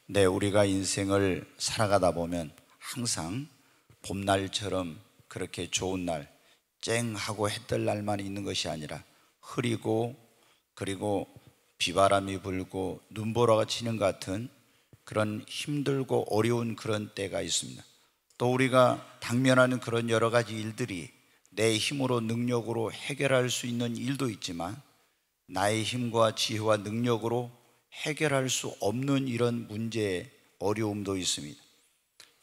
우리가 인생을 살아가다 보면 항상 봄날처럼 그렇게 좋은 날, 쨍하고 해 뜰 날만 있는 것이 아니라 흐리고 그리고 비바람이 불고 눈보라가 치는 것 같은 그런 힘들고 어려운 그런 때가 있습니다. 또 우리가 당면하는 그런 여러 가지 일들이 내 힘으로 능력으로 해결할 수 있는 일도 있지만 나의 힘과 지혜와 능력으로 해결할 수 없는 이런 문제의 어려움도 있습니다.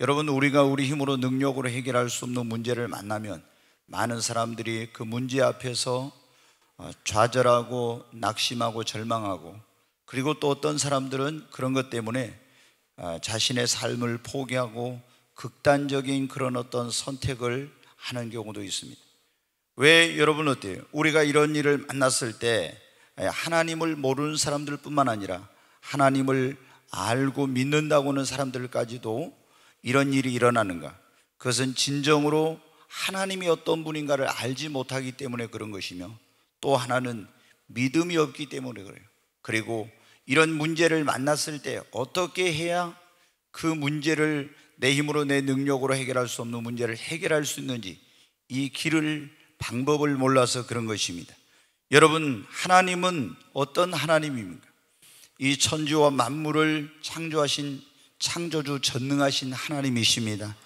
여러분, 우리가 우리 힘으로 능력으로 해결할 수 없는 문제를 만나면 많은 사람들이 그 문제 앞에서 좌절하고 낙심하고 절망하고, 그리고 또 어떤 사람들은 그런 것 때문에 자신의 삶을 포기하고 극단적인 그런 어떤 선택을 하는 경우도 있습니다. 왜 여러분 어때요? 우리가 이런 일을 만났을 때 하나님을 모르는 사람들 뿐만 아니라 하나님을 알고 믿는다고 하는 사람들까지도 이런 일이 일어나는가? 그것은 진정으로 하나님이 어떤 분인가를 알지 못하기 때문에 그런 것이며, 또 하나는 믿음이 없기 때문에 그래요. 그리고 이런 문제를 만났을 때 어떻게 해야 그 문제를 내 힘으로 내 능력으로 해결할 수 없는 문제를 해결할 수 있는지, 이 길을 방법을 몰라서 그런 것입니다. 여러분, 하나님은 어떤 하나님입니까? 이 천지와 만물을 창조하신 창조주 전능하신 하나님이십니다.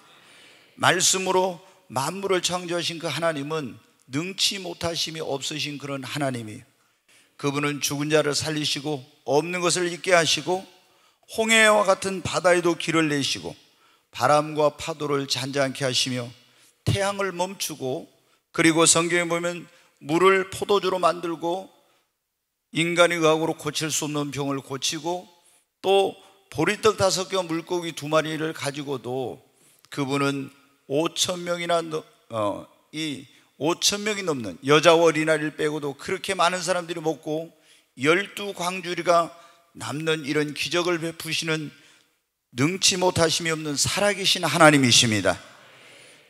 말씀으로 만물을 창조하신 그 하나님은 능치 못하심이 없으신 그런 하나님이에요. 그분은 죽은 자를 살리시고 없는 것을 있게 하시고 홍해와 같은 바다에도 길을 내시고 바람과 파도를 잔잔케 하시며 태양을 멈추고, 그리고 성경에 보면 물을 포도주로 만들고 인간의 의학으로 고칠 수 없는 병을 고치고, 또 보리떡 5개와 물고기 2마리를 가지고도 그분은 5,000명이나 이 5,000명이 넘는 여자와 어린아이를 빼고도 그렇게 많은 사람들이 먹고 12광주리가 남는 이런 기적을 베푸시는 능치 못하심이 없는 살아계신 하나님이십니다.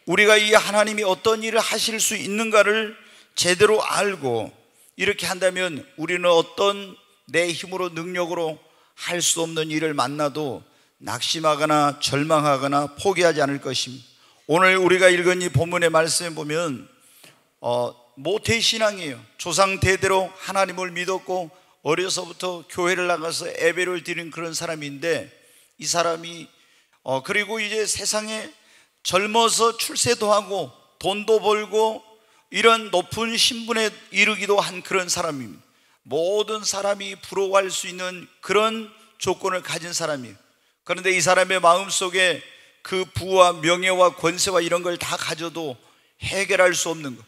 우리가 이 하나님이 어떤 일을 하실 수 있는가를 제대로 알고 이렇게 한다면 우리는 어떤 내 힘으로 능력으로 할 수 없는 일을 만나도 낙심하거나 절망하거나 포기하지 않을 것입니다. 오늘 우리가 읽은 이 본문의 말씀에 보면 모태신앙이에요. 조상 대대로 하나님을 믿었고 어려서부터 교회를 나가서 예배를 드린 그런 사람인데, 이 사람이 그리고 이제 세상에 젊어서 출세도 하고 돈도 벌고 이런 높은 신분에 이르기도 한 그런 사람입니다. 모든 사람이 부러워할 수 있는 그런 조건을 가진 사람이에요. 그런데 이 사람의 마음속에 그 부와 명예와 권세와 이런 걸 다 가져도 해결할 수 없는 것,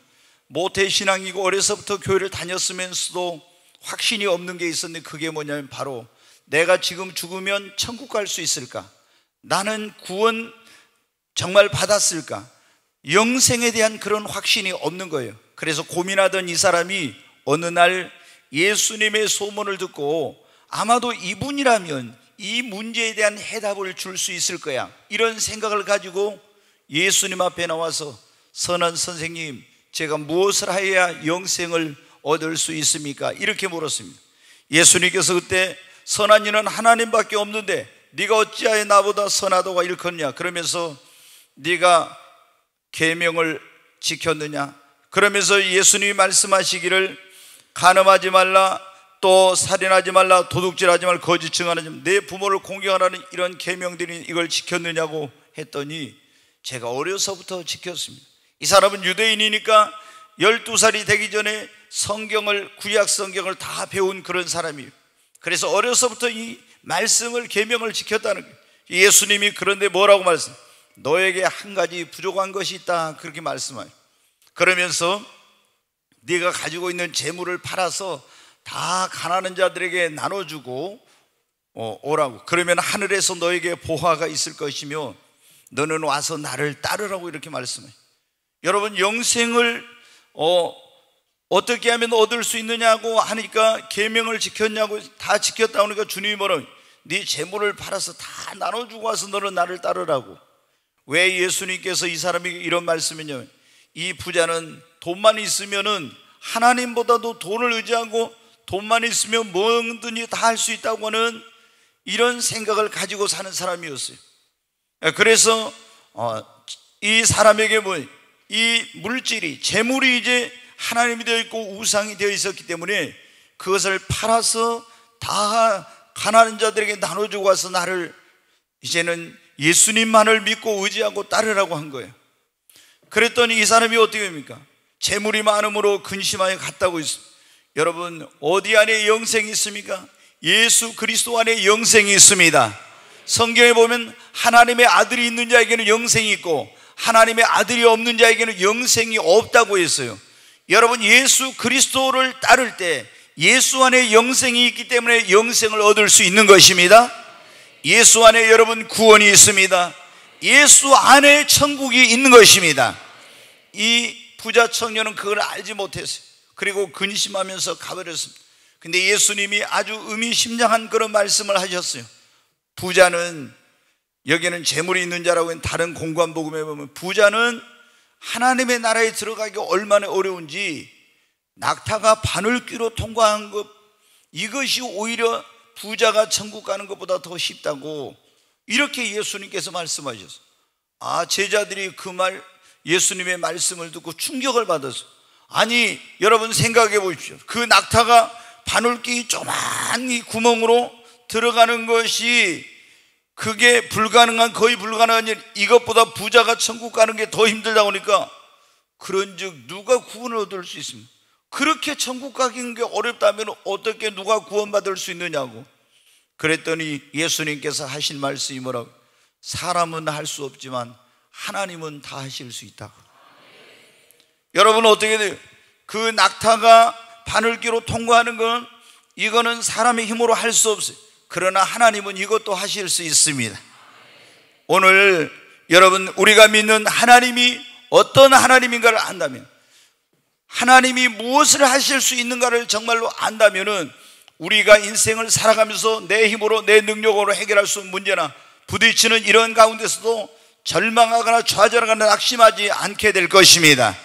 모태신앙이고 어려서부터 교회를 다녔으면서도 확신이 없는 게 있었는데, 그게 뭐냐면 바로 내가 지금 죽으면 천국 갈 수 있을까? 나는 구원 정말 받았을까? 영생에 대한 그런 확신이 없는 거예요. 그래서 고민하던 이 사람이 어느 날 예수님의 소문을 듣고 아마도 이분이라면 이 문제에 대한 해답을 줄 수 있을 거야, 이런 생각을 가지고 예수님 앞에 나와서 선한 선생님, 제가 무엇을 해야 영생을 얻을 수 있습니까? 이렇게 물었습니다. 예수님께서 그때 선한 이는 하나님밖에 없는데 네가 어찌하여 나보다 선하다고 일컫냐? 그러면서 네가 계명을 지켰느냐? 그러면서 예수님이 말씀하시기를 간음하지 말라, 또 살인하지 말라, 도둑질하지 말라, 거짓 증언하지 말라, 내 부모를 공경하라는 이런 계명들이 이걸 지켰느냐고 했더니 제가 어려서부터 지켰습니다. 이 사람은 유대인이니까 12살이 되기 전에 성경을, 구약 성경을 다 배운 그런 사람이에요. 그래서 어려서부터 이 말씀을, 계명을 지켰다는 거예요. 예수님이 그런데 뭐라고 말씀? 너에게 한 가지 부족한 것이 있다, 그렇게 말씀해요. 그러면서 네가 가지고 있는 재물을 팔아서 다 가난한 자들에게 나눠주고 오라고. 그러면 하늘에서 너에게 보화가 있을 것이며 너는 와서 나를 따르라고, 이렇게 말씀해요. 여러분, 영생을 어떻게 하면 얻을 수 있느냐고 하니까 계명을 지켰냐고, 다 지켰다고 하니까 주님이 뭐라고? 네 재물을 팔아서 다 나눠주고 와서 너는 나를 따르라고. 왜 예수님께서 이 사람이 이런 말씀이냐면, 이 부자는 돈만 있으면은 하나님보다도 돈을 의지하고 돈만 있으면 뭐든지 다 할 수 있다고 하는 이런 생각을 가지고 사는 사람이었어요. 그래서 이 사람에게 이 물질이, 재물이 이제 하나님이 되어 있고 우상이 되어 있었기 때문에 그것을 팔아서 다 가난한 자들에게 나눠주고 와서 나를 이제는 예수님만을 믿고 의지하고 따르라고 한 거예요. 그랬더니 이 사람이 어떻게 합니까? 재물이 많음으로 근심하여 갔다고 있습니다. 여러분, 어디 안에 영생이 있습니까? 예수 그리스도 안에 영생이 있습니다. 성경에 보면 하나님의 아들이 있는 자에게는 영생이 있고 하나님의 아들이 없는 자에게는 영생이 없다고 했어요. 여러분, 예수 그리스도를 따를 때 예수 안에 영생이 있기 때문에 영생을 얻을 수 있는 것입니다. 예수 안에 여러분 구원이 있습니다. 예수 안에 천국이 있는 것입니다. 이 부자 청년은 그걸 알지 못했어요. 그리고 근심하면서 가버렸습니다. 근데 예수님이 아주 의미심장한 그런 말씀을 하셨어요. 부자는, 여기는 재물이 있는 자라고 다른 공관복음에 보면 부자는 하나님의 나라에 들어가기 얼마나 어려운지 낙타가 바늘귀로 통과한 것, 이것이 오히려 부자가 천국 가는 것보다 더 쉽다고 이렇게 예수님께서 말씀하셨어요. 제자들이 그 예수님의 말씀을 듣고 충격을 받았어요. 아니, 여러분 생각해 보십시오. 그 낙타가 바늘귀 조그만 이 구멍으로 들어가는 것이 그게 거의 불가능한 일, 이것보다 부자가 천국 가는 게 더 힘들다 보니까 그런즉 누가 구원을 얻을 수 있습니까? 그렇게 천국 가기는 게 어렵다면 어떻게 누가 구원받을 수 있느냐고. 그랬더니 예수님께서 하신 말씀이 뭐라고? 사람은 할 수 없지만 하나님은 다 하실 수 있다고. 여러분, 어떻게 돼요? 그 낙타가 바늘귀로 통과하는 건 이거는 사람의 힘으로 할 수 없어요. 그러나 하나님은 이것도 하실 수 있습니다. 오늘 여러분, 우리가 믿는 하나님이 어떤 하나님인가를 안다면, 하나님이 무엇을 하실 수 있는가를 정말로 안다면은 우리가 인생을 살아가면서 내 힘으로 내 능력으로 해결할 수 없는 문제나 부딪히는 이런 가운데서도 절망하거나 좌절하거나 낙심하지 않게 될 것입니다.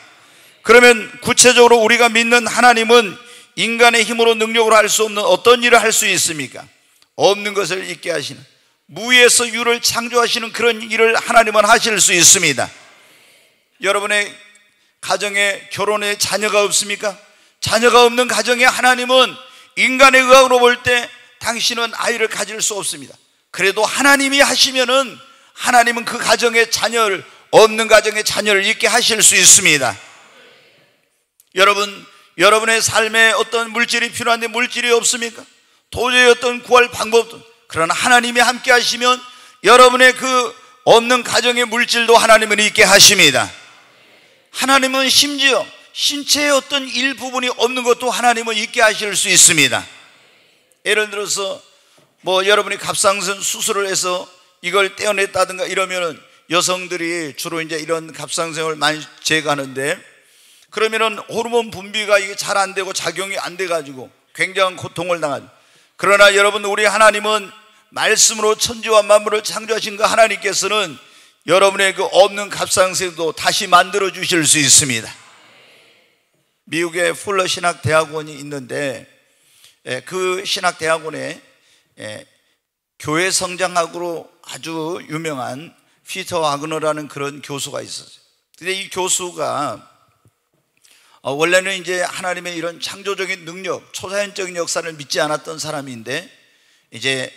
그러면 구체적으로 우리가 믿는 하나님은 인간의 힘으로 능력으로 할 수 없는 어떤 일을 할 수 있습니까? 없는 것을 있게 하시는, 무에서 유를 창조하시는 그런 일을 하나님은 하실 수 있습니다. 여러분의 가정에, 결혼에 자녀가 없습니까? 자녀가 없는 가정에 하나님은 인간의 의학으로 볼 때 당신은 아이를 가질 수 없습니다. 그래도 하나님이 하시면은 하나님은 그 가정에 자녀를, 없는 가정에 자녀를 있게 하실 수 있습니다. 여러분의 삶에 어떤 물질이 필요한데 물질이 없습니까? 도저히 어떤 구할 방법도, 그러나 하나님이 함께 하시면 여러분의 그 없는 가정의 물질도 하나님은 있게 하십니다. 하나님은 심지어 신체의 어떤 일부분이 없는 것도 하나님은 있게 하실 수 있습니다. 예를 들어서 여러분이 갑상선 수술을 해서 이걸 떼어냈다든가 이러면은 여성들이 주로 이제 이런 갑상선을 많이 제거하는데, 그러면은 호르몬 분비가 이게 잘 안 되고 작용이 안 돼 가지고 굉장한 고통을 당하죠. 그러나 여러분, 우리 하나님은 말씀으로 천지와 만물을 창조하신 그 하나님께서는 여러분의 그 없는 갑상선도 다시 만들어 주실 수 있습니다. 미국의 풀러 신학대학원이 있는데 그 신학대학원에 교회 성장학으로 아주 유명한 피터 와그너라는 그런 교수가 있었어요. 근데 이 교수가 원래는 이제 하나님의 이런 창조적인 능력, 초자연적인 역사를 믿지 않았던 사람인데, 이제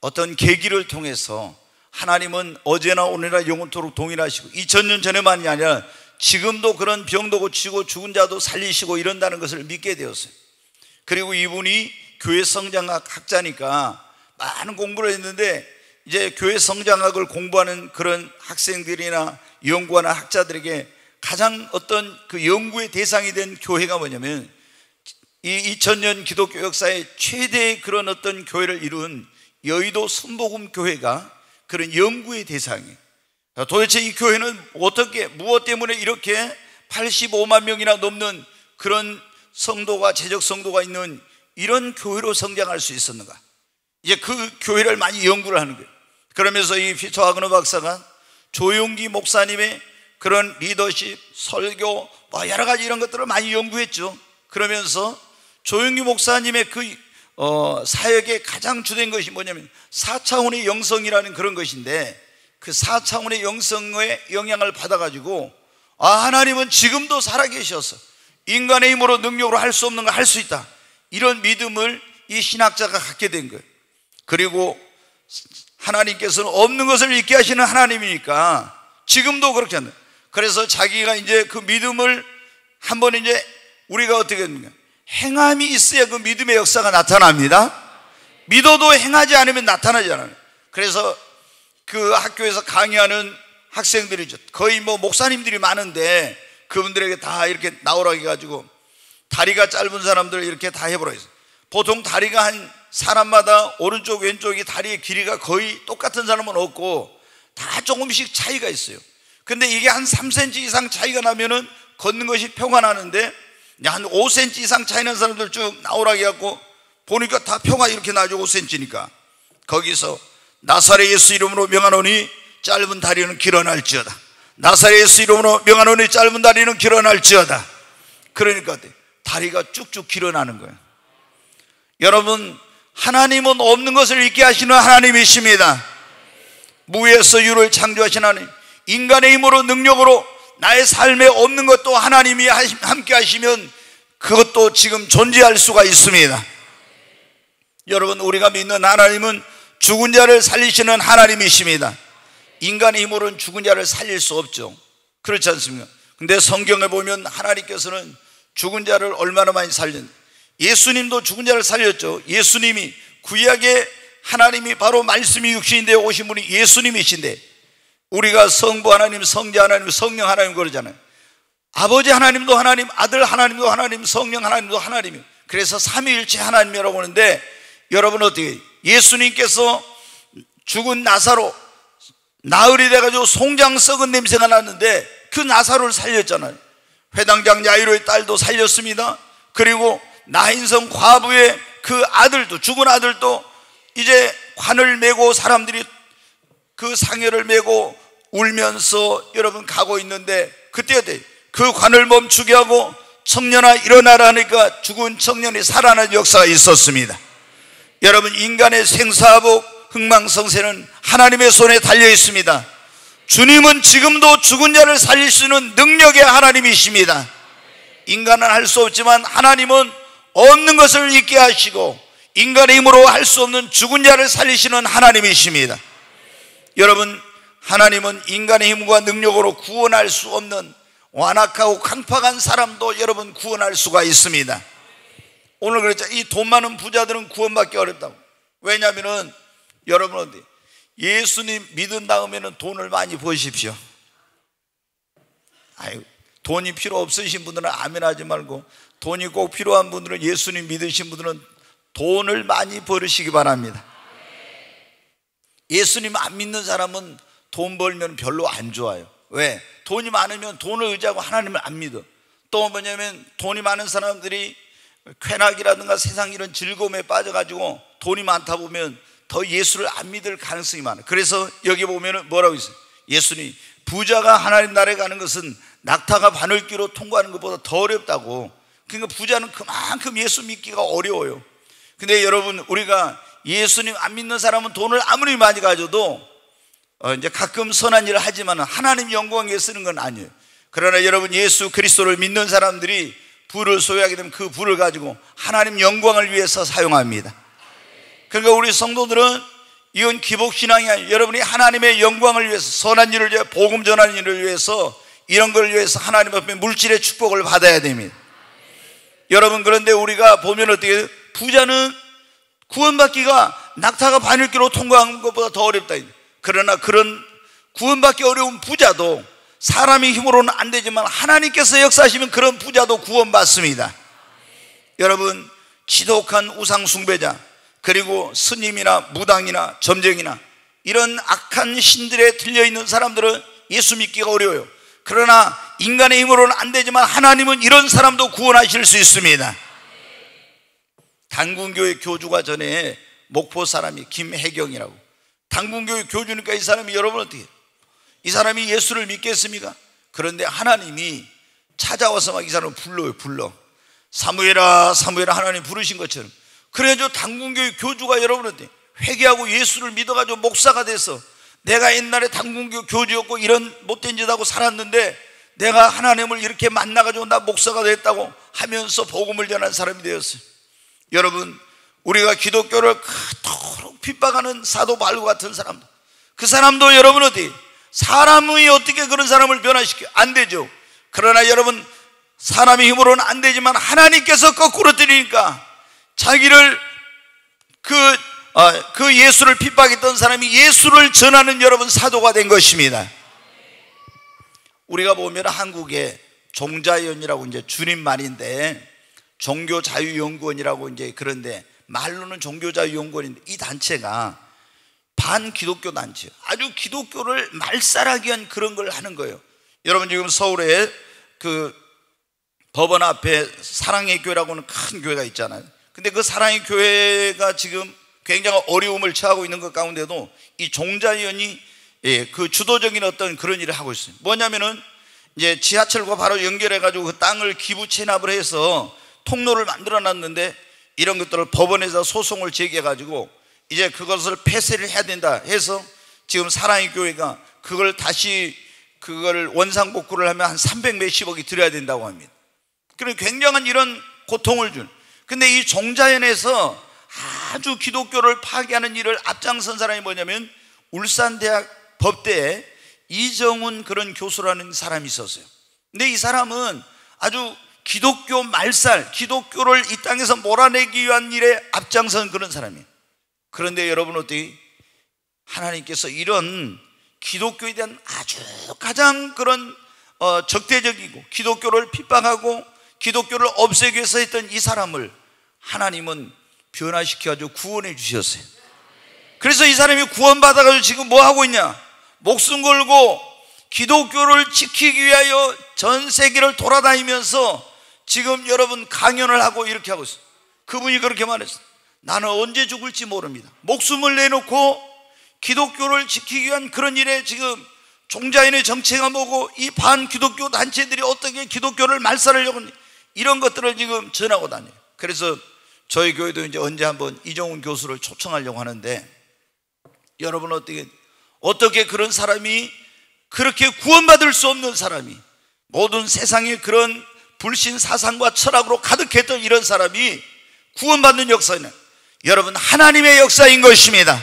어떤 계기를 통해서 하나님은 어제나 오늘이나 영원토록 동일하시고 2000년 전에만이 아니라 지금도 그런 병도 고치고 죽은 자도 살리시고 이런다는 것을 믿게 되었어요. 그리고 이분이 교회 성장학 학자니까 많은 공부를 했는데, 이제 교회 성장학을 공부하는 그런 학생들이나 연구하는 학자들에게 가장 어떤 그 연구의 대상이 된 교회가 뭐냐면, 이 2000년 기독교 역사의 최대의 그런 어떤 교회를 이룬 여의도 순복음 교회가 그런 연구의 대상이에요. 도대체 이 교회는 무엇 때문에 이렇게 85만 명이나 넘는 그런 성도가, 재적 성도가 있는 이런 교회로 성장할 수 있었는가? 이제 그 교회를 많이 연구를 하는 거예요. 그러면서 이 피터 와그너 박사가 조용기 목사님의 그런 리더십, 설교, 여러 가지 이런 것들을 많이 연구했죠. 그러면서 조용기 목사님의 그 사역의 가장 주된 것이 뭐냐면 4차원의 영성이라는 그런 것인데, 그 4차원의 영성의 영향을 받아가지고 하나님은 지금도 살아계셔서 인간의 힘으로 능력으로 할 수 없는 걸 할 수 있다, 이런 믿음을 이 신학자가 갖게 된 거예요. 그리고 하나님께서는 없는 것을 있게 하시는 하나님이니까 지금도 그렇게 한다. 그래서 자기가 이제 그 믿음을 한번 이제 우리가 어떻게 했는가, 행함이 있어야 그 믿음의 역사가 나타납니다. 믿어도 행하지 않으면 나타나지 않아요. 그래서 그 학교에서 강의하는 학생들이죠, 거의 뭐 목사님들이 많은데 그분들에게 다 이렇게 나오라고 해가지고 다리가 짧은 사람들 이렇게 다 해보라고 했어요. 보통 다리가 한 사람마다 오른쪽 왼쪽이 다리의 길이가 거의 똑같은 사람은 없고 다 조금씩 차이가 있어요. 근데 이게 한 3cm 이상 차이가 나면은 걷는 것이 표가 나는데, 한 5cm 이상 차이 나는 사람들 쭉 나오라고 해갖고 보니까 다 표가 이렇게 나죠. 5cm니까. 거기서 나사렛 예수 이름으로 명하노니 짧은 다리는 길어날지어다. 나사렛 예수 이름으로 명하노니 짧은 다리는 길어날지어다. 그러니까 다리가 쭉쭉 길어나는 거예요. 여러분, 하나님은 없는 것을 있게 하시는 하나님이십니다. 무에서 유를 창조하신 하나님, 인간의 힘으로 능력으로 나의 삶에 없는 것도 하나님이 함께 하시면 그것도 지금 존재할 수가 있습니다. 여러분, 우리가 믿는 하나님은 죽은 자를 살리시는 하나님이십니다. 인간의 힘으로는 죽은 자를 살릴 수 없죠. 그렇지 않습니까? 근데 성경에 보면 하나님께서는 죽은 자를 얼마나 많이 살렸는지, 예수님도 죽은 자를 살렸죠. 예수님이, 구약의 하나님이 바로 말씀이 육신이 되어 오신 분이 예수님이신데, 우리가 성부 하나님, 성자 하나님, 성령 하나님 그러잖아요. 아버지 하나님도 하나님, 아들 하나님도 하나님, 성령 하나님도 하나님이에요. 그래서 삼위일체 하나님이라고 하는데, 여러분 어떻게, 예수님께서 죽은 나사로 나흘이 돼가지고 송장 썩은 냄새가 났는데 그 나사로를 살렸잖아요. 회당장 야이로의 딸도 살렸습니다. 그리고 나인성 과부의 그 아들도, 죽은 아들도 이제 관을 메고 사람들이 그 상여를 메고 울면서 여러분 가고 있는데, 그때 그 관을 멈추게 하고 청년아 일어나라 하니까 죽은 청년이 살아나는 역사가 있었습니다. 여러분, 인간의 생사복 흥망성쇠는 하나님의 손에 달려 있습니다. 주님은 지금도 죽은 자를 살릴 수 있는 능력의 하나님이십니다. 인간은 할 수 없지만 하나님은 없는 것을 있게 하시고 인간의 힘으로 할 수 없는 죽은 자를 살리시는 하나님이십니다. 여러분, 하나님은 인간의 힘과 능력으로 구원할 수 없는 완악하고 강팍한 사람도 여러분 구원할 수가 있습니다. 오늘 그랬죠. 이 돈 많은 부자들은 구원받기 어렵다고. 왜냐하면은 여러분 어디 예수님 믿은 다음에는 돈을 많이 버십시오. 돈이 필요 없으신 분들은 아멘 하지 말고, 돈이 꼭 필요한 분들은, 예수님 믿으신 분들은 돈을 많이 벌으시기 바랍니다. 예수님 안 믿는 사람은 돈 벌면 별로 안 좋아요. 왜? 돈이 많으면 돈을 의지하고 하나님을 안 믿어. 또 뭐냐면 돈이 많은 사람들이 쾌락이라든가 세상 이런 즐거움에 빠져가지고 돈이 많다 보면 더 예수를 안 믿을 가능성이 많아요. 그래서 여기 보면은 뭐라고 있어요? 예수님, 부자가 하나님 나라에 가는 것은 낙타가 바늘귀로 통과하는 것보다 더 어렵다고. 그러니까 부자는 그만큼 예수 믿기가 어려워요. 근데 여러분, 우리가 예수님 안 믿는 사람은 돈을 아무리 많이 가져도 이제 가끔 선한 일을 하지만 하나님 영광 위해 쓰는 건 아니에요. 그러나 여러분, 예수 그리스도를 믿는 사람들이 부를 소유하게 되면 그 부를 가지고 하나님 영광을 위해서 사용합니다. 그러니까 우리 성도들은 이건 기복신앙이 아니에요. 여러분이 하나님의 영광을 위해서, 선한 일을 위해, 복음 전하는 일을 위해서, 이런 걸 위해서 하나님 앞에 물질의 축복을 받아야 됩니다. 여러분, 그런데 우리가 보면 어떻게, 부자는 구원받기가 낙타가 바늘귀로 통과하는 것보다 더 어렵다. 그러나 그런 구원받기 어려운 부자도 사람의 힘으로는 안 되지만 하나님께서 역사하시면 그런 부자도 구원받습니다. 여러분, 지독한 우상 숭배자, 그리고 스님이나 무당이나 점쟁이나 이런 악한 신들에 들려있는 사람들은 예수 믿기가 어려워요. 그러나 인간의 힘으로는 안 되지만 하나님은 이런 사람도 구원하실 수 있습니다. 단군교회 교주가 전에 목포 사람이 김혜경이라고, 단군교회 교주니까 이 사람이, 여러분 어떻게, 이 사람이 예수를 믿겠습니까? 그런데 하나님이 찾아와서 막 이 사람을 불러요. 불러. 사무엘아, 사무엘아, 하나님 부르신 것처럼. 그래가지고 당군교회 교주가 여러분한테 회개하고 예수를 믿어가지고 목사가 돼서 내가 옛날에 당군교 교주였고 이런 못된 짓 하고 살았는데 내가 하나님을 이렇게 만나가지고 나 목사가 됐다고 하면서 복음을 전한 사람이 되었어요. 여러분, 우리가 기독교를 그토록 핍박하는 사도 바울 같은 사람, 그 사람도 여러분 어디 사람이 어떻게 그런 사람을 변화시켜? 안 되죠. 그러나 여러분, 사람의 힘으로는 안 되지만 하나님께서 거꾸로 때리니까 자기를 그 예수를 핍박했던 사람이 예수를 전하는 여러분 사도가 된 것입니다. 우리가 보면 한국에 종자연이라고 이제 주님 말인데 종교자유연구원이라고 이제 그런데 말로는 종교자유연구원인데 이 단체가 반기독교 단체, 아주 기독교를 말살하기 위한 그런 걸 하는 거예요. 여러분 지금 서울에 그 법원 앞에 사랑의 교회라고 하는 큰 교회가 있잖아요. 근데 그 사랑의 교회가 지금 굉장히 어려움을 처하고 있는 것 가운데도 이 종자연이 그 주도적인 어떤 그런 일을 하고 있어요. 뭐냐면은 이제 지하철과 바로 연결해가지고 그 땅을 기부 체납을 해서 통로를 만들어 놨는데 이런 것들을 법원에서 소송을 제기해가지고 이제 그것을 폐쇄를 해야 된다 해서 지금 사랑의 교회가 그걸 다시 그걸 원상복구를 하면 한 300 몇십억이 들어야 된다고 합니다. 그런 굉장한 이런 고통을 준, 근데 이 종자연에서 아주 기독교를 파괴하는 일을 앞장선 사람이 뭐냐면 울산대학 법대에 이정훈 그런 교수라는 사람이 있었어요. 근데 이 사람은 아주 기독교 말살, 기독교를 이 땅에서 몰아내기 위한 일에 앞장선 그런 사람이에요. 그런데 여러분 어떻게 하나님께서 이런 기독교에 대한 아주 가장 그런 적대적이고 기독교를 핍박하고 기독교를 없애기 위해서 했던 이 사람을 하나님은 변화시켜가지고 구원해 주셨어요. 그래서 이 사람이 구원받아가지고 지금 뭐 하고 있냐? 목숨 걸고 기독교를 지키기 위하여 전 세계를 돌아다니면서 지금 여러분 강연을 하고 이렇게 하고 있어요. 그분이 그렇게 말했어요. 나는 언제 죽을지 모릅니다. 목숨을 내놓고 기독교를 지키기 위한 그런 일에 지금 종자인의 정체가 뭐고 이 반기독교 단체들이 어떻게 기독교를 말살하려고 이런 것들을 지금 전하고 다녀요. 그래서 저희 교회도 이제 언제 한번 이정훈 교수를 초청하려고 하는데 여러분 어떻게 그런 사람이 그렇게 구원받을 수 없는 사람이 모든 세상에 그런 불신 사상과 철학으로 가득했던 이런 사람이 구원받는 역사는 여러분 하나님의 역사인 것입니다.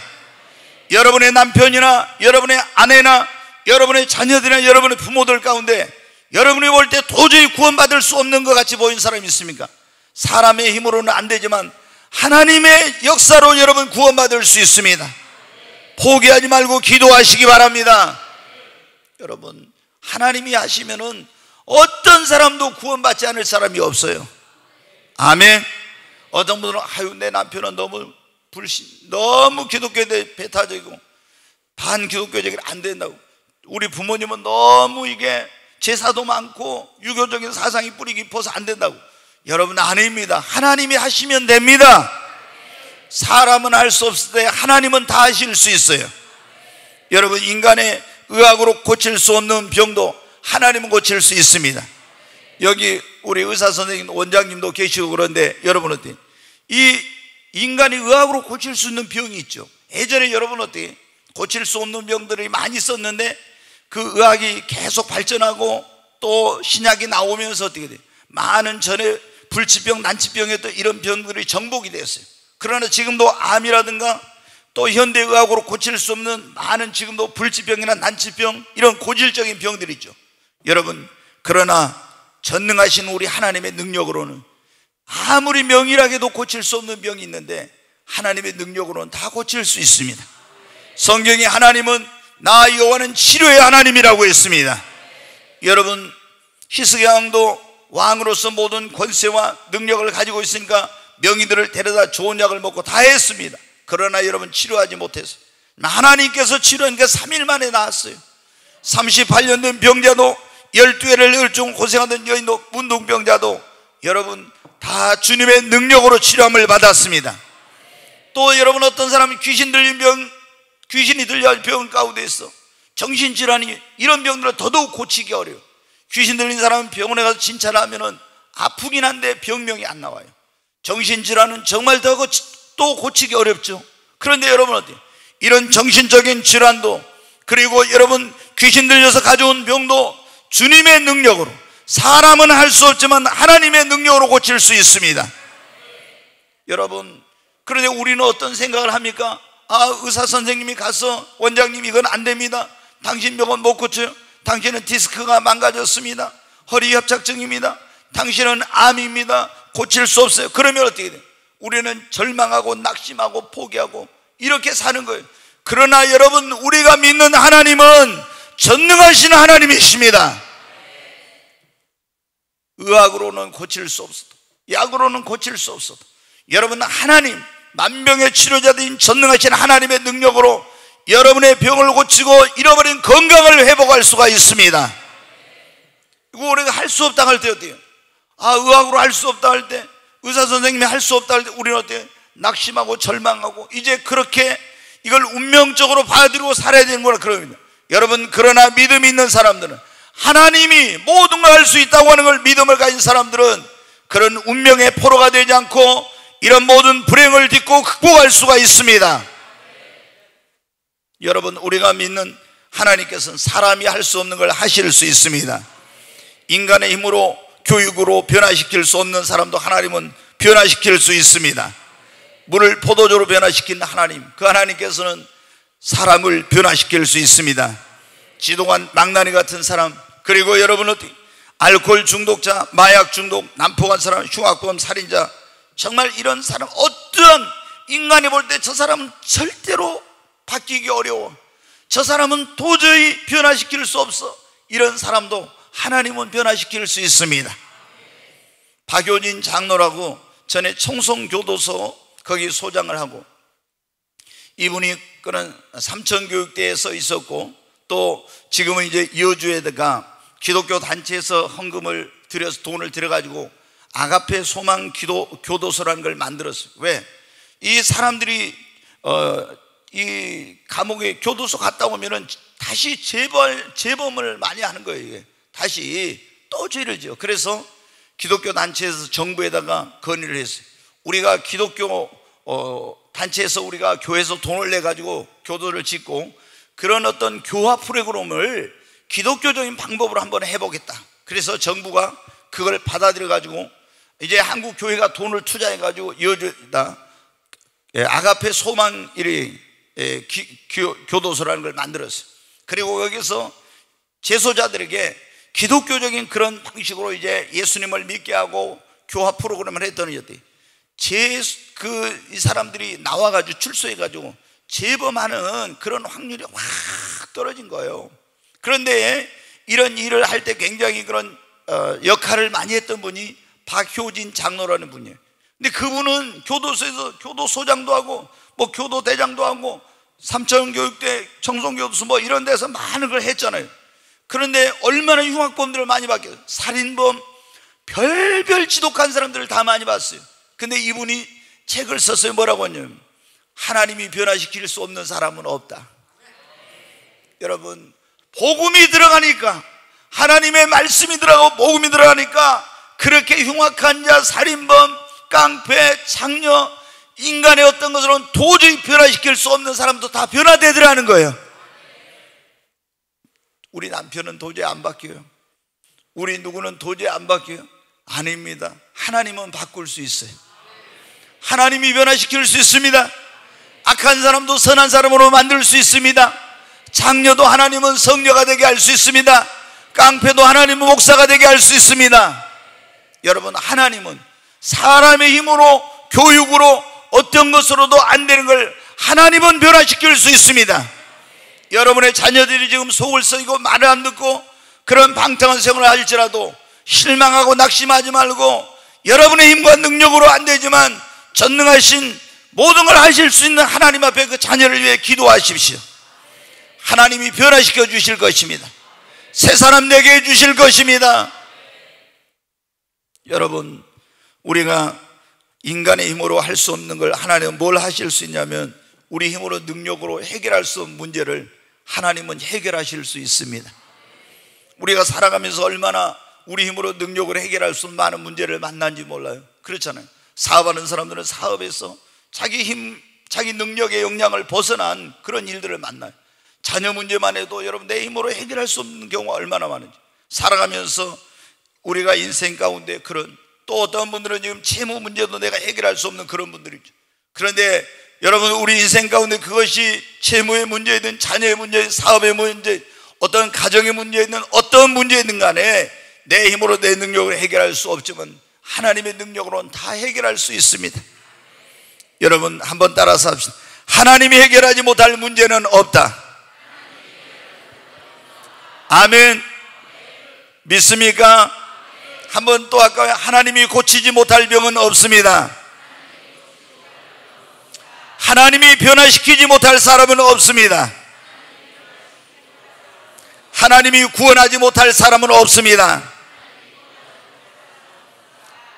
여러분의 남편이나 여러분의 아내나 여러분의 자녀들이나 여러분의 부모들 가운데 여러분이 볼 때 도저히 구원받을 수 없는 것 같이 보이는 사람이 있습니까? 사람의 힘으로는 안 되지만 하나님의 역사로 여러분 구원받을 수 있습니다. 포기하지 말고 기도하시기 바랍니다. 여러분 하나님이 하시면은 어떤 사람도 구원받지 않을 사람이 없어요. 아멘. 어떤 분들은 아유 내 남편은 너무 불신, 너무 기독교에 대해 배타적이고 반기독교적이 안 된다고, 우리 부모님은 너무 이게 제사도 많고 유교적인 사상이 뿌리 깊어서 안 된다고. 여러분 아닙니다. 하나님이 하시면 됩니다. 사람은 할 수 없을 때 하나님은 다 하실 수 있어요. 여러분 인간의 의학으로 고칠 수 없는 병도 하나님은 고칠 수 있습니다. 여기 우리 의사 선생님 원장님도 계시고 그런데 여러분 어때요? 이 인간이 의학으로 고칠 수 있는 병이 있죠. 예전에 여러분 어때요? 고칠 수 없는 병들이 많이 있었는데 그 의학이 계속 발전하고 또 신약이 나오면서 어떻게 돼요? 많은 전에 불치병, 난치병에 또 이런 병들이 정복이 됐어요. 그러나 지금도 암이라든가 또 현대의학으로 고칠 수 없는 많은 지금도 불치병이나 난치병 이런 고질적인 병들이 있죠. 여러분 그러나 전능하신 우리 하나님의 능력으로는 아무리 명일하게도 고칠 수 없는 병이 있는데 하나님의 능력으로는 다 고칠 수 있습니다. 성경에 하나님은 나 여호와는 치료의 하나님이라고 했습니다. 여러분 히스기야 왕도 왕으로서 모든 권세와 능력을 가지고 있으니까 명의들을 데려다 좋은 약을 먹고 다 했습니다. 그러나 여러분 치료하지 못했어요. 하나님께서 치료하니까 3일 만에 나았어요. 38년 된 병자도 12회를 혈중 고생하던 여인도 문둥병자도 여러분 다 주님의 능력으로 치료함을 받았습니다. 또 여러분 어떤 사람이 귀신 들린 병, 귀신이 들려 병 가운데 있어 정신질환이 이런 병들은 더더욱 고치기 어려워요. 귀신 들린 사람은 병원에 가서 진찰을 하면은 아프긴 한데 병명이 안 나와요. 정신질환은 정말 또 고치기 어렵죠. 그런데 여러분 어때요? 이런 정신적인 질환도, 그리고 여러분 귀신 들려서 가져온 병도 주님의 능력으로, 사람은 할 수 없지만 하나님의 능력으로 고칠 수 있습니다. 여러분, 그런데 우리는 어떤 생각을 합니까? 의사 선생님이 가서 원장님 이건 안 됩니다. 당신 병은 못 고쳐요. 당신은 디스크가 망가졌습니다. 허리 협착증입니다. 당신은 암입니다. 고칠 수 없어요. 그러면 어떻게 돼요? 우리는 절망하고 낙심하고 포기하고 이렇게 사는 거예요. 그러나 여러분, 우리가 믿는 하나님은 전능하신 하나님이십니다. 의학으로는 고칠 수 없어도, 약으로는 고칠 수 없어도, 여러분 하나님, 만병의 치료자인 전능하신 하나님의 능력으로 여러분의 병을 고치고 잃어버린 건강을 회복할 수가 있습니다. 이거 우리가 할 수 없다 할 때 어때요? 의학으로 할 수 없다 할 때, 의사 선생님이 할 수 없다 할 때 우리는 어때요? 낙심하고 절망하고 이제 그렇게 이걸 운명적으로 받아들이고 살아야 되는 거라 그럽니다. 여러분, 그러나 믿음이 있는 사람들은, 하나님이 모든 걸 할 수 있다고 하는 걸 믿음을 가진 사람들은 그런 운명의 포로가 되지 않고 이런 모든 불행을 딛고 극복할 수가 있습니다. 여러분, 우리가 믿는 하나님께서는 사람이 할 수 없는 걸 하실 수 있습니다. 인간의 힘으로, 교육으로 변화시킬 수 없는 사람도 하나님은 변화시킬 수 있습니다. 물을 포도주로 변화시킨 하나님, 그 하나님께서는 사람을 변화시킬 수 있습니다. 지동한 망나니 같은 사람, 그리고 여러분 어떻게 알코올 중독자, 마약 중독, 난폭한 사람, 흉악범, 살인자, 정말 이런 사람, 어떠한 인간이 볼 때 저 사람은 절대로 바뀌기 어려워, 저 사람은 도저히 변화시킬 수 없어, 이런 사람도 하나님은 변화시킬 수 있습니다. 박효진 장로라고 전에 청송교도소 거기 소장을 하고, 이분이 그런 삼천교육대에서 있었고, 또 지금은 이제 여주에다가 기독교 단체에서 헌금을 들여서 돈을 들여가지고 아가페 소망 교도소라는 걸 만들었어요. 왜? 이 사람들이 이 감옥에 교도소 갔다 오면은 다시 재범을 많이 하는 거예요. 이게 다시 또 죄를 지어. 그래서 기독교 단체에서 정부에다가 건의를 했어요. 우리가 기독교 단체에서 우리가 교회에서 돈을 내 가지고 교도를 짓고 그런 어떤 교화 프로그램을 기독교적인 방법으로 한번 해보겠다. 그래서 정부가 그걸 받아들여 가지고 이제 한국 교회가 돈을 투자해 가지고 여주다 아가페 소망 교도소라는 걸 만들었어요. 그리고 여기서 재소자들에게 기독교적인 그런 방식으로 이제 예수님을 믿게 하고 교화 프로그램을 했더니 이 사람들이 나와가지고 출소해가지고 재범하는 그런 확률이 확 떨어진 거예요. 그런데 이런 일을 할 때 굉장히 그런 역할을 많이 했던 분이 박효진 장로라는 분이에요. 근데 그분은 교도소에서 교도소장도 하고 뭐 교도대장도 하고 삼천교육대, 청송교도소 뭐 이런 데서 많은 걸 했잖아요. 그런데 얼마나 흉악범들을 많이 봤겠어요. 살인범, 별별 지독한 사람들을 다 많이 봤어요. 근데 이분이 책을 썼어요. 뭐라고 하냐면 하나님이 변화시킬 수 없는 사람은 없다. 여러분, 복음이 들어가니까, 하나님의 말씀이 들어가고 복음이 들어가니까 그렇게 흉악한 자, 살인범, 깡패, 장녀, 인간의 어떤 것으로는 도저히 변화시킬 수 없는 사람도 다 변화되더라는 거예요. 우리 남편은 도저히 안 바뀌어요. 우리 누구는 도저히 안 바뀌어요. 아닙니다. 하나님은 바꿀 수 있어요. 하나님이 변화시킬 수 있습니다. 악한 사람도 선한 사람으로 만들 수 있습니다. 장녀도 하나님은 성녀가 되게 할 수 있습니다. 깡패도 하나님은 목사가 되게 할 수 있습니다. 여러분, 하나님은 사람의 힘으로, 교육으로, 어떤 것으로도 안 되는 걸 하나님은 변화시킬 수 있습니다. 여러분의 자녀들이 지금 속을 썩이고 말을 안 듣고 그런 방탕한 생활을 할지라도 실망하고 낙심하지 말고, 여러분의 힘과 능력으로 안 되지만 전능하신 모든 걸 하실 수 있는 하나님 앞에 그 자녀를 위해 기도하십시오. 하나님이 변화시켜 주실 것입니다. 새 사람 되게 해 주실 것입니다. 여러분, 우리가 인간의 힘으로 할 수 없는 걸 하나님은 뭘 하실 수 있냐면, 우리 힘으로 능력으로 해결할 수 없는 문제를 하나님은 해결하실 수 있습니다. 우리가 살아가면서 얼마나 우리 힘으로 능력으로 해결할 수 없는 많은 문제를 만난지 몰라요. 그렇잖아요. 사업하는 사람들은 사업에서 자기 힘, 자기 능력의 역량을 벗어난 그런 일들을 만나요. 자녀 문제만 해도 여러분 내 힘으로 해결할 수 없는 경우가 얼마나 많은지. 살아가면서 우리가 인생 가운데 그런, 또 어떤 분들은 지금 채무 문제도 내가 해결할 수 없는 그런 분들이죠. 그런데 여러분, 우리 인생 가운데 그것이 채무의 문제이든 자녀의 문제이든 사업의 문제, 어떤 가정의 문제이든 어떤 문제이든 간에 내 힘으로 내 능력으로 해결할 수 없지만 하나님의 능력으로는 다 해결할 수 있습니다. 여러분 한번 따라서 합시다. 하나님이 해결하지 못할 문제는 없다. 아멘. 믿습니까? 한번 또 할까요? 하나님이 고치지 못할 병은 없습니다. 하나님이 변화시키지 못할 사람은 없습니다. 하나님이 구원하지 못할 사람은 없습니다.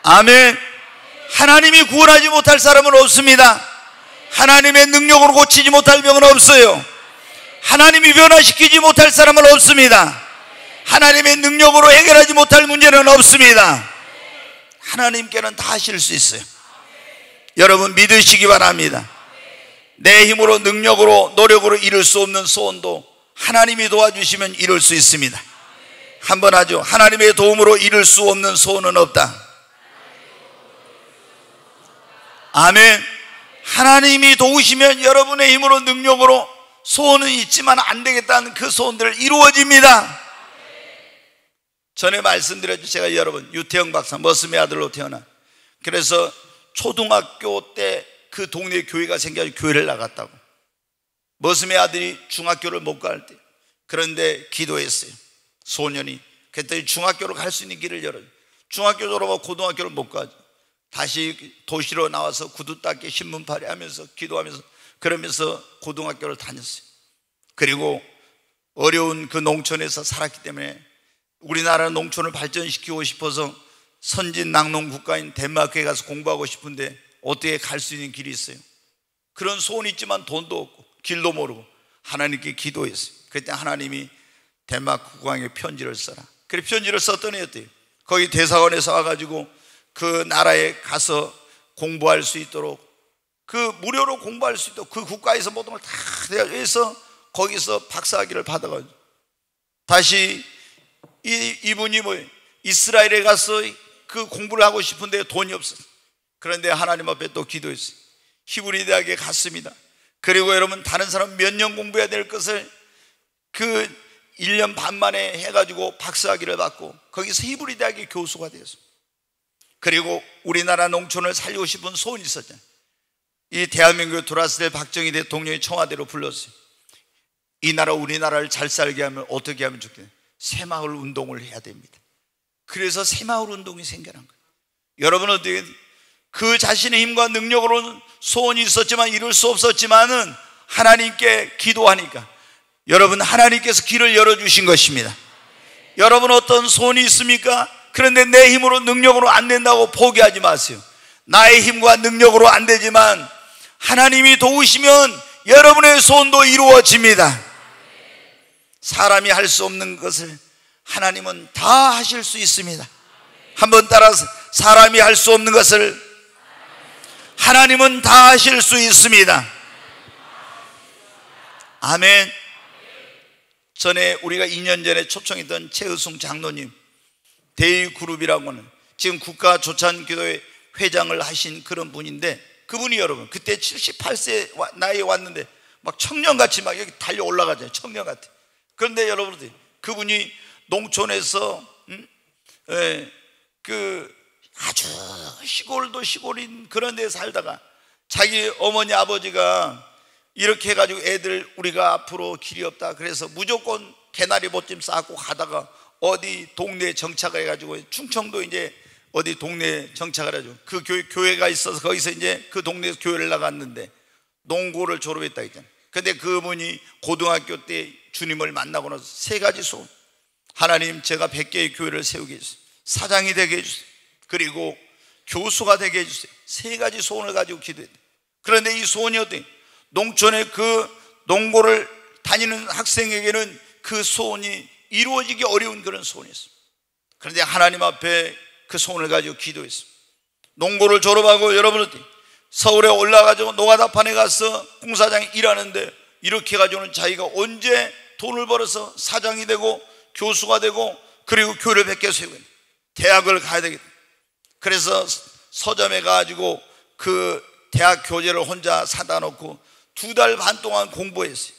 아멘. 하나님이 구원하지 못할 사람은 없습니다. 하나님의 능력으로 고치지 못할 병은 없어요. 하나님이 변화시키지 못할 사람은 없습니다. 하나님의 능력으로 해결하지 못할 문제는 없습니다. 하나님께는 다 하실 수 있어요. 여러분 믿으시기 바랍니다. 내 힘으로 능력으로 노력으로 이룰 수 없는 소원도 하나님이 도와주시면 이룰 수 있습니다. 한번 하죠. 하나님의 도움으로 이룰 수 없는 소원은 없다. 아멘. 하나님이 도우시면 여러분의 힘으로 능력으로 소원은 있지만 안 되겠다는 그 소원들 이루어집니다. 전에 말씀드렸죠. 제가 여러분 유태영 박사 머슴의 아들로 태어나, 그래서 초등학교 때 그 동네 교회가 생겨서 교회를 나갔다고. 머슴의 아들이 중학교를 못 갈 때, 그런데 기도했어요. 소년이 그랬더니 중학교로 갈 수 있는 길을 열어요. 중학교 졸업하고 고등학교를 못 가죠. 다시 도시로 나와서 구두 닦기 신문팔이 하면서 기도하면서 그러면서 고등학교를 다녔어요. 그리고 어려운 그 농촌에서 살았기 때문에 우리나라 농촌을 발전시키고 싶어서 선진 낙농 국가인 덴마크에 가서 공부하고 싶은데 어떻게 갈 수 있는 길이 있어요? 그런 소원이 있지만 돈도 없고 길도 모르고 하나님께 기도했어요. 그때 하나님이 덴마크 국왕에 편지를 써라. 그래 편지를 썼더니 어때요? 거기 대사관에서 와가지고 그 나라에 가서 공부할 수 있도록, 그 무료로 공부할 수 있도록 그 국가에서 모든 걸 다 해서 거기서 박사학위를 받아가지고 다시 이분이 이스라엘에 가서 그 공부를 하고 싶은데 돈이 없었어요. 그런데 하나님 앞에 또 기도했어요. 히브리 대학에 갔습니다. 그리고 여러분 다른 사람 몇 년 공부해야 될 것을 그 1년 반 만에 해가지고 박사학위를 받고 거기서 히브리 대학의 교수가 되었어요. 그리고 우리나라 농촌을 살리고 싶은 소원이 있었잖아요. 이 대한민국에 들어왔을 때 박정희 대통령이 청와대로 불렀어요. 이 나라 우리나라를 잘 살게 하면 어떻게 하면 좋겠냐, 새마을 운동을 해야 됩니다. 그래서 새마을 운동이 생겨난 거예요. 여러분은 어떻게 그 자신의 힘과 능력으로는 소원이 있었지만 이룰 수 없었지만은 하나님께 기도하니까 여러분 하나님께서 길을 열어주신 것입니다. 여러분 어떤 소원이 있습니까? 그런데 내 힘으로 능력으로 안 된다고 포기하지 마세요. 나의 힘과 능력으로 안 되지만 하나님이 도우시면 여러분의 소원도 이루어집니다. 사람이 할 수 없는 것을 하나님은 다 하실 수 있습니다. 한번 따라서 사람이 할 수 없는 것을 하나님은 다 하실 수 있습니다. 아멘. 전에 우리가 2년 전에 초청했던 최의숙 장로님, 대의그룹이라고는 지금 국가조찬기도회 회장을 하신 그런 분인데, 그분이 여러분 그때 78세 나이에 왔는데 막 청년같이 막 여기 달려 올라가잖아요. 청년같이. 그런데 여러분들 그분이 농촌에서 그 아주 시골도 시골인 그런 데 살다가 자기 어머니 아버지가 이렇게 해가지고 애들 우리가 앞으로 길이 없다 그래서 무조건 개나리 보찜 싸고 가다가 어디 동네에 정착을 해가지고 충청도 이제 어디 동네에 정착을 해가지고 그 교회가 있어서 거기서 이제 그 동네에서 교회를 나갔는데 농고를 졸업했다 했잖아요. 근데 그분이 고등학교 때 주님을 만나고 나서 세 가지 소원. 하나님, 제가 100개의 교회를 세우게 해주세요. 사장이 되게 해주세요. 그리고 교수가 되게 해주세요. 세 가지 소원을 가지고 기도했대. 그런데 이 소원이 어때? 농촌에 그 농고를 다니는 학생에게는 그 소원이 이루어지기 어려운 그런 소원이었어요. 그런데 하나님 앞에 그 소원을 가지고 기도했어요. 농고를 졸업하고 여러분은 서울에 올라가지고 노가다판에 가서 공사장에 일하는데 이렇게 해가지고는 자기가 언제 돈을 벌어서 사장이 되고 교수가 되고 그리고 교회를 100개 세우고 대학을 가야 되겠다. 그래서 서점에 가가지고 그 대학 교재를 혼자 사다 놓고 2달 반 동안 공부했어요.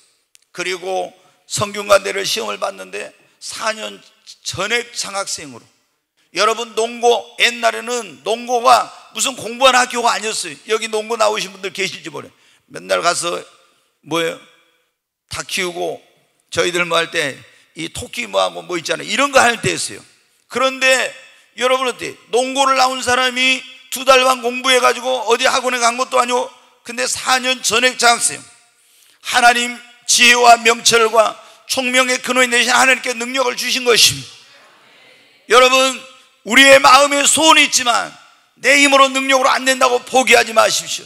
그리고 성균관대를 시험을 봤는데 4년 전액 장학생으로. 여러분, 농고, 옛날에는 농고가 무슨 공부하는 학교가 아니었어요. 여기 농고 나오신 분들 계실지 모르요. 맨날 가서 뭐예요? 다 키우고 저희들 뭐 할 때 이 토끼 뭐하고 뭐 있잖아요. 이런 거 할 때였어요. 그런데 여러분 어때? 농고를 나온 사람이 2달 반 공부해가지고 어디 학원에 간 것도 아니고 근데 4년 전액 장학생. 하나님 지혜와 명철과 총명의 근원이 되신 하나님께 능력을 주신 것입니다. 여러분, 우리의 마음에 소원이 있지만 내 힘으로 능력으로 안 된다고 포기하지 마십시오.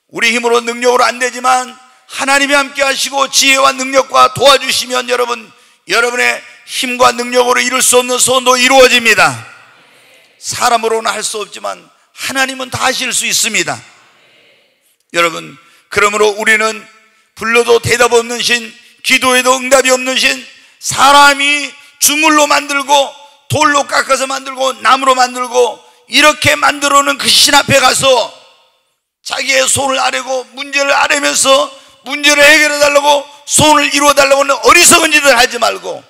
우리 힘으로 능력으로 안 되지만 하나님이 함께 하시고 지혜와 능력과 도와주시면 여러분의 힘과 능력으로 이룰 수 없는 소원도 이루어집니다. 사람으로는 할 수 없지만 하나님은 다 하실 수 있습니다. 여러분, 그러므로 우리는 불러도 대답 없는 신, 기도해도 응답이 없는 신, 사람이 주물로 만들고 돌로 깎아서 만들고 나무로 만들고 이렇게 만들어 놓은 그 신 앞에 가서 자기의 손을 아뢰고 문제를 아뢰면서 문제를 해결해 달라고 손을 이루어 달라고 하는 어리석은 짓을 하지 말고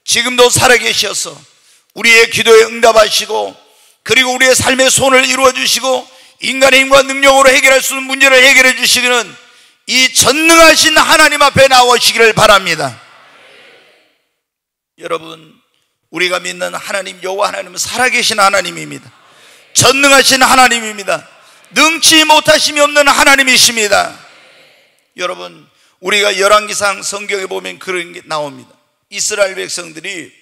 지금도 살아계셔서 우리의 기도에 응답하시고 그리고 우리의 삶의 손을 이루어 주시고 인간의 힘과 능력으로 해결할 수 있는 문제를 해결해 주시기는 이 전능하신 하나님 앞에 나오시기를 바랍니다. 여러분, 우리가 믿는 하나님 여호와 하나님은 살아계신 하나님입니다. 전능하신 하나님입니다. 능치 못하심이 없는 하나님이십니다. 여러분, 우리가 열왕기상 성경에 보면 그런 게 나옵니다. 이스라엘 백성들이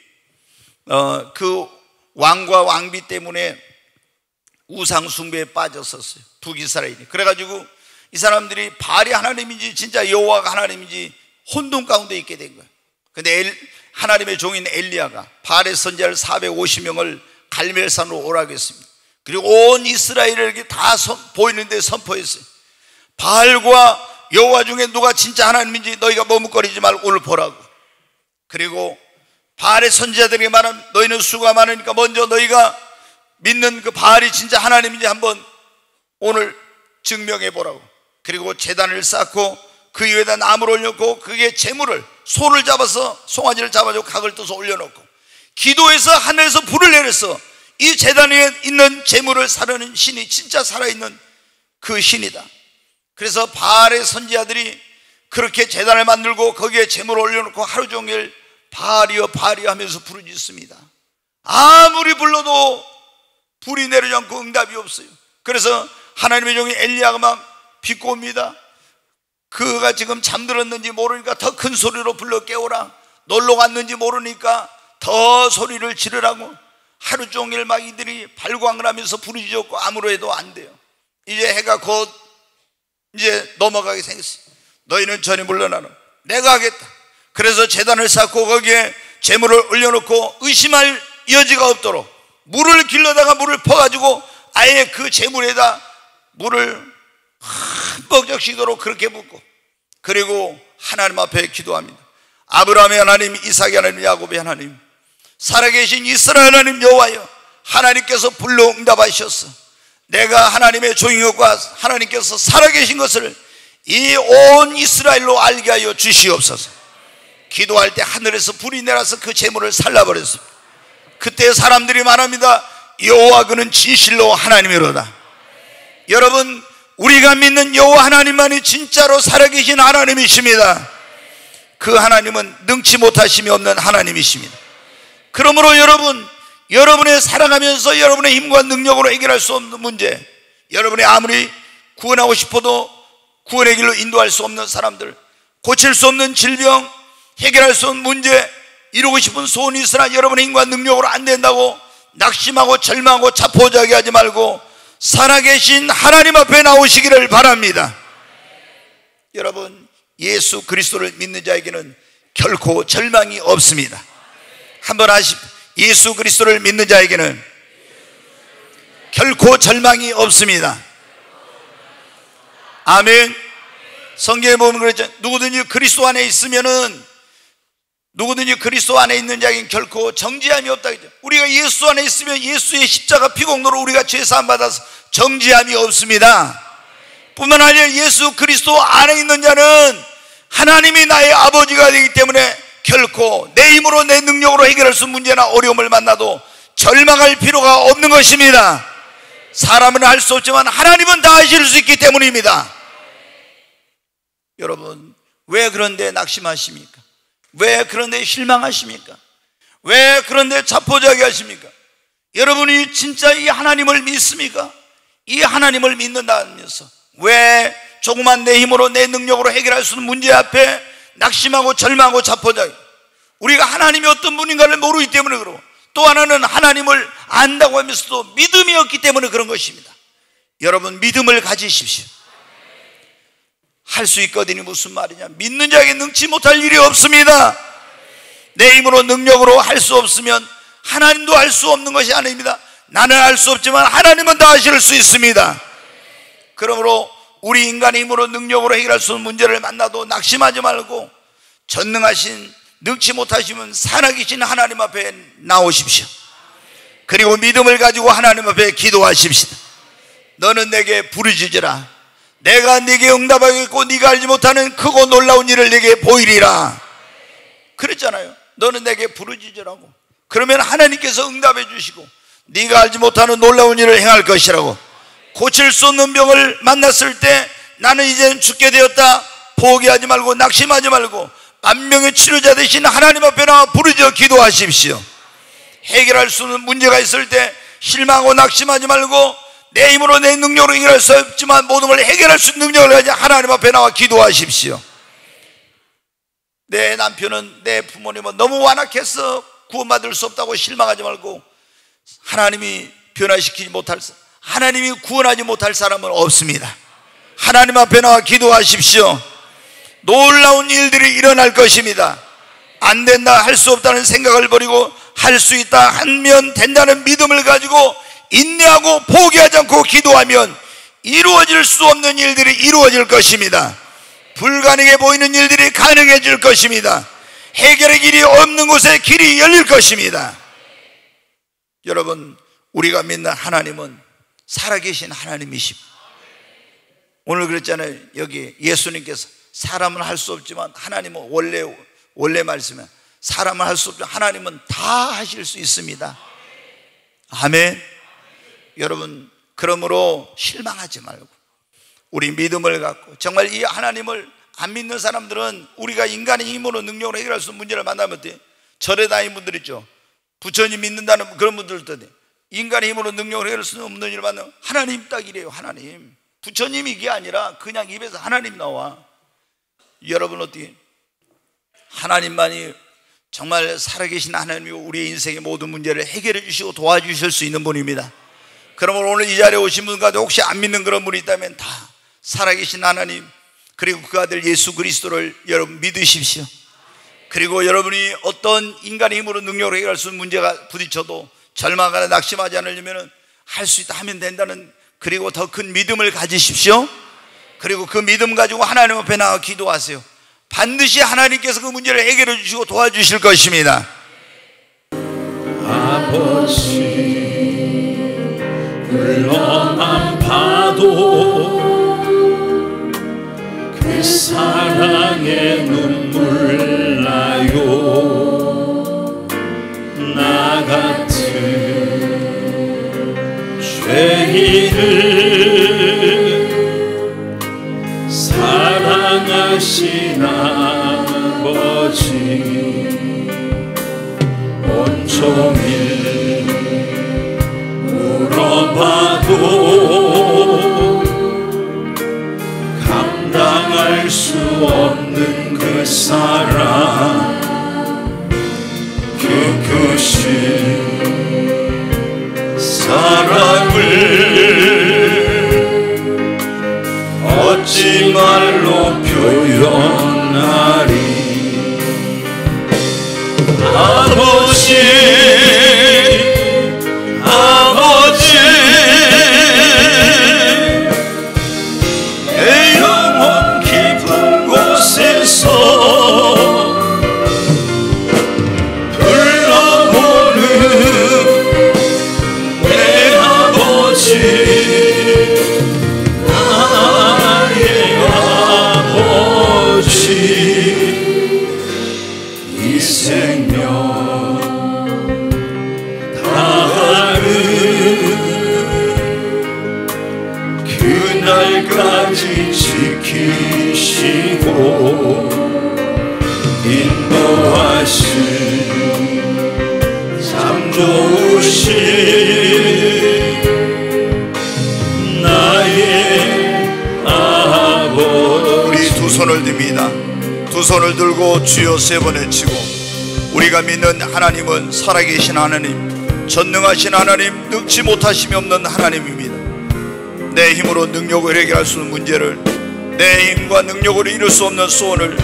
그 왕과 왕비 때문에 우상 숭배에 빠졌었어요. 북이스라엘이. 그래가지고 이 사람들이 바알이 하나님인지 진짜 여호와가 하나님인지 혼돈 가운데 있게 된 거예요. 근데 하나님의 종인 엘리야가 바알의 선지자를 450명을 갈멜산으로 오라고 했습니다. 그리고 온 이스라엘에게 다 보이는데 선포했어요. 바알과 여호와 중에 누가 진짜 하나님인지 너희가 머뭇거리지 말고 오늘 보라고. 그리고 바알의 선지자들에게 말하면 너희는 수가 많으니까 먼저 너희가 믿는 그 바알이 진짜 하나님인지 한번 오늘 증명해 보라고. 그리고 제단을 쌓고 그 위에다 나무를 올려놓고 그게 재물을 소를 잡아서 송아지를 잡아서 각을 떠서 올려놓고 기도해서 하늘에서 불을 내려서 이 제단 위에 있는 재물을 사르는 신이 진짜 살아있는 그 신이다. 그래서 바알의 선지자들이 그렇게 제단을 만들고 거기에 재물을 올려놓고 하루 종일 바알이여 바알이여 하면서 부르짖습니다. 아무리 불러도 불이 내리지 않고 응답이 없어요. 그래서 하나님의 종이 엘리야가 막 비꼬옵니다. 그가 지금 잠들었는지 모르니까 더 큰 소리로 불러 깨우라. 놀러 갔는지 모르니까 더 소리를 지르라고. 하루 종일 막 이들이 발광을 하면서 부르짖었고 아무로 해도 안 돼요. 이제 해가 곧 이제 넘어가게 생겼어요. 너희는 저리 물러나라. 내가 하겠다. 그래서 제단을 쌓고 거기에 재물을 올려놓고 의심할 여지가 없도록 물을 길러다가 물을 퍼가지고 아예 그 재물에다 물을 한 뻑적씩도록 그렇게 붓고 그리고 하나님 앞에 기도합니다. 아브라함의 하나님, 이삭의 하나님, 야곱의 하나님, 살아계신 이스라엘 하나님 여호와여, 하나님께서 불러 응답하셨어. 내가 하나님의 종인 것과 하나님께서 살아계신 것을 이 온 이스라엘로 알게 하여 주시옵소서. 기도할 때 하늘에서 불이 내려서 그 재물을 살라버렸습니다. 그때 사람들이 말합니다. 여호와 그는 진실로 하나님이로다. 여러분, 우리가 믿는 여호와 하나님만이 진짜로 살아계신 하나님이십니다. 그 하나님은 능치 못하심이 없는 하나님이십니다. 그러므로 여러분의 살아가면서 여러분의 힘과 능력으로 해결할 수 없는 문제, 여러분이 아무리 구원하고 싶어도 구원의 길로 인도할 수 없는 사람들, 고칠 수 없는 질병, 해결할 수 없는 문제, 이루고 싶은 소원이 있으나 여러분의 힘과 능력으로 안 된다고 낙심하고 절망하고 자포자기 하지 말고 살아계신 하나님 앞에 나오시기를 바랍니다. 여러분, 예수 그리스도를 믿는 자에게는 결코 절망이 없습니다. 한번 하십시오. 예수 그리스도를 믿는 자에게는 결코 절망이 없습니다. 아멘. 성경에 보면 그랬죠. 누구든지 그리스도 안에 있으면은, 누구든지 그리스도 안에 있는 자에게는 결코 정죄함이 없다. 우리가 예수 안에 있으면 예수의 십자가 피공로로 우리가 죄사함 받아서 정죄함이 없습니다. 뿐만 아니라 예수 그리스도 안에 있는 자는 하나님이 나의 아버지가 되기 때문에 결코 내 힘으로 내 능력으로 해결할 수 있는 문제나 어려움을 만나도 절망할 필요가 없는 것입니다. 사람은 할 수 없지만 하나님은 다 하실 수 있기 때문입니다. 여러분, 왜 그런데 낙심하십니까? 왜 그런데 실망하십니까? 왜 그런데 자포자기 하십니까? 여러분이 진짜 이 하나님을 믿습니까? 이 하나님을 믿는다면서 왜 조그만 내 힘으로 내 능력으로 해결할 수 있는 문제 앞에 낙심하고 절망하고 자포자기? 우리가 하나님이 어떤 분인가를 모르기 때문에 그러고, 또 하나는 하나님을 안다고 하면서도 믿음이 없기 때문에 그런 것입니다. 여러분, 믿음을 가지십시오. 할 수 있거든요. 무슨 말이냐? 믿는 자에게 능치 못할 일이 없습니다. 내 힘으로 능력으로 할 수 없으면 하나님도 할 수 없는 것이 아닙니다. 나는 할 수 없지만 하나님은 다 하실 수 있습니다. 그러므로 우리 인간의 힘으로 능력으로 해결할 수 없는 문제를 만나도 낙심하지 말고, 전능하신, 능치 못하시면 살아계신 하나님 앞에 나오십시오. 그리고 믿음을 가지고 하나님 앞에 기도하십시다. 너는 내게 부르짖으라. 내가 네게 응답하겠고 네가 알지 못하는 크고 놀라운 일을 네게 보이리라. 그랬잖아요. 너는 내게 부르짖으라고. 그러면 하나님께서 응답해 주시고 네가 알지 못하는 놀라운 일을 행할 것이라고. 고칠 수 없는 병을 만났을 때 나는 이제는 죽게 되었다, 포기하지 말고 낙심하지 말고 만명의 치료자 되신 하나님 앞에 나와 부르짖어 기도하십시오. 해결할 수 없는 문제가 있을 때 실망하고 낙심하지 말고, 내 힘으로 내 능력으로 해결할 수 없지만 모든 걸 해결할 수 있는 능력을 가지고 하나님 앞에 나와 기도하십시오. 내 남편은, 내 부모님은 너무 완악해서 구원받을 수 없다고 실망하지 말고, 하나님이 변화시키지 못할, 하나님이 구원하지 못할 사람은 없습니다. 하나님 앞에 나와 기도하십시오. 놀라운 일들이 일어날 것입니다. 안 된다, 할 수 없다는 생각을 버리고 할 수 있다, 하면 된다는 믿음을 가지고 인내하고 포기하지 않고 기도하면 이루어질 수 없는 일들이 이루어질 것입니다. 불가능해 보이는 일들이 가능해질 것입니다. 해결의 길이 없는 곳에 길이 열릴 것입니다. 여러분, 우리가 믿는 하나님은 살아계신 하나님이십니다. 오늘 그랬잖아요. 여기 예수님께서 사람은 할 수 없지만 하나님은 원래 말씀에 사람은 할 수 없지만 하나님은 다 하실 수 있습니다. 아멘. 여러분, 그러므로 실망하지 말고 우리 믿음을 갖고, 정말 이 하나님을 안 믿는 사람들은 우리가 인간의 힘으로 능력으로 해결할 수 있는 문제를 만나면 어때요? 절에 다니는 분들 있죠. 부처님 믿는다는 그런 분들도 인간의 힘으로 능력으로 해결할 수 없는 일을 만나면 하나님 딱 이래요. 하나님. 부처님이 이게 아니라 그냥 입에서 하나님 나와. 여러분, 어떻게 하나님만이 정말 살아계신 하나님이 우리의 인생의 모든 문제를 해결해 주시고 도와주실 수 있는 분입니다. 그러면 오늘 이 자리에 오신 분 가운데 혹시 안 믿는 그런 분이 있다면 다 살아계신 하나님, 그리고 그 아들 예수 그리스도를 여러분 믿으십시오. 그리고 여러분이 어떤 인간의 힘으로 능력으로 해결할 수 있는 문제가 부딪혀도 절망하거나 낙심하지 않으려면 할 수 있다, 하면 된다는, 그리고 더 큰 믿음을 가지십시오. 그리고 그 믿음 가지고 하나님 앞에 나와 기도하세요. 반드시 하나님께서 그 문제를 해결해 주시고 도와주실 것입니다. 아버지, 불러만 봐도 그 사랑에 눈물 나요. 나 같은 죄인을 사랑하신 아버지, 온종일 울어봐도 감당할 수 없는 그 사랑, 그 크신 사랑을 어찌 말로 표현하리. 아버지, 아버지, 날까지 지키시고 인도하신 참 좋으신 나의 아버지. 우리 두 손을 듭니다. 두 손을 들고 주여 세 번 외치고, 우리가 믿는 하나님은 살아계신 하나님, 전능하신 하나님, 늙지 못하심이 없는 하나님입니다. 내 힘으로 능력을 해결할 수 없는 문제를, 내 힘과 능력으로 이룰 수 없는 소원을,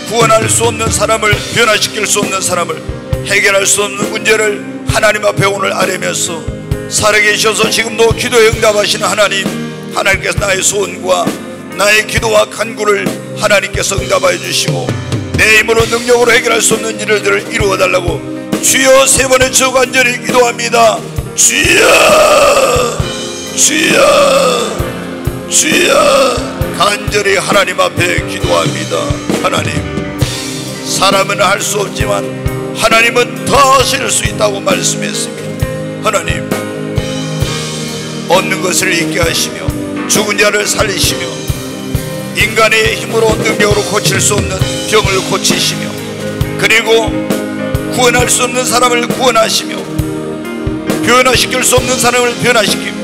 구원할 수 없는 사람을, 변화시킬 수 없는 사람을, 해결할 수 없는 문제를 하나님 앞에 오늘 아뢰면서, 살아계셔서 지금도 기도에 응답하시는 하나님, 하나님께서 나의 소원과 나의 기도와 간구를 하나님께서 응답하여 주시고, 내 힘으로 능력으로 해결할 수 없는 일들을 이루어 달라고 주여 세 번의 주 간절히 기도합니다. 주여, 주여, 주여. 간절히 하나님 앞에 기도합니다. 하나님, 사람은 할 수 없지만 하나님은 더 하실 수 있다고 말씀했습니다. 하나님, 얻는 것을 잊게 하시며 죽은 자를 살리시며 인간의 힘으로 능력으로 고칠 수 없는 병을 고치시며, 그리고 구원할 수 없는 사람을 구원하시며 변화시킬 수 없는 사람을 변화시키며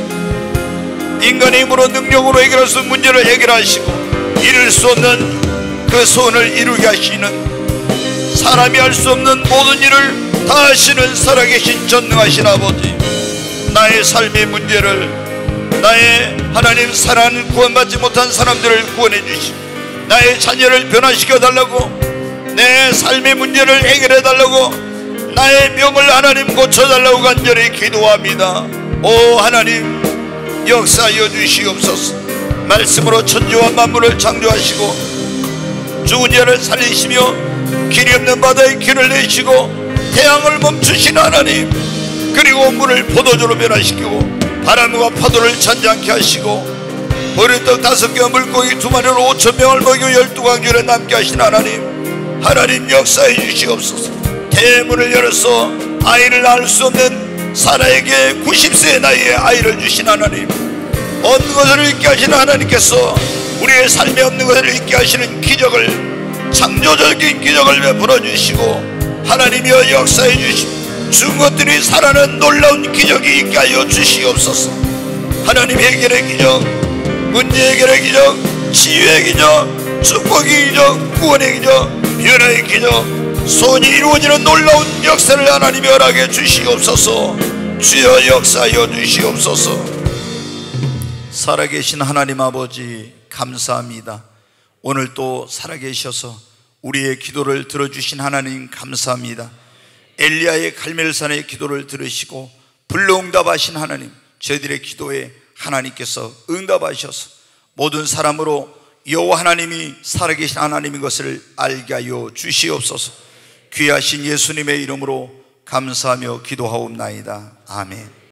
인간의 힘으로 능력으로 해결할 수 없는 문제를 해결하시고 이룰 수 없는 그 소원을 이루게 하시는, 사람이 할 수 없는 모든 일을 다 하시는 살아계신 전능하신 아버지, 나의 삶의 문제를, 나의 하나님 사랑하는 구원받지 못한 사람들을 구원해 주시고, 나의 자녀를 변화시켜 달라고, 내 삶의 문제를 해결해 달라고, 나의 병을 하나님 고쳐 달라고 간절히 기도합니다. 오 하나님, 역사하여 주시옵소서. 말씀으로 천지와 만물을 창조하시고 죽은 자를 살리시며 길이 없는 바다에 길을 내시고 태양을 멈추신 하나님, 그리고 물을 포도주로 변화시키고 바람과 파도를 잔잔케 하시고 보리떡 5개와 물고기 2마리로 5,000명을 먹이고 12광주를 남게 하신 하나님, 하나님 역사해 주시옵소서. 대문을 열어서 아이를 낳을 수 없는 사라에게 90세의 나이에 아이를 주신 하나님, 얻는 것을 잊게 하시는 하나님께서 우리의 삶에 없는 것을 잊게 하시는 기적을, 창조적인 기적을 베풀어 주시고 하나님이여 역사해 주시고 죽은 것들이 살아나는 놀라운 기적이 있게 하여 주시옵소서. 하나님, 해결의 기적, 문제 해결의 기적, 치유의 기적, 축복의 기적, 구원의 기적, 변화의 기적, 소원이 이루어지는 놀라운 역사를 하나님이 허락해 주시옵소서. 주여 역사하여 주시옵소서. 살아계신 하나님 아버지 감사합니다. 오늘 또 살아계셔서 우리의 기도를 들어주신 하나님 감사합니다. 엘리야의 갈멜산의 기도를 들으시고 불러응답하신 하나님, 저희들의 기도에 하나님께서 응답하셔서 모든 사람으로 여호와 하나님이 살아계신 하나님인 것을 알게 하여 주시옵소서. 귀하신 예수님의 이름으로 감사하며 기도하옵나이다. 아멘.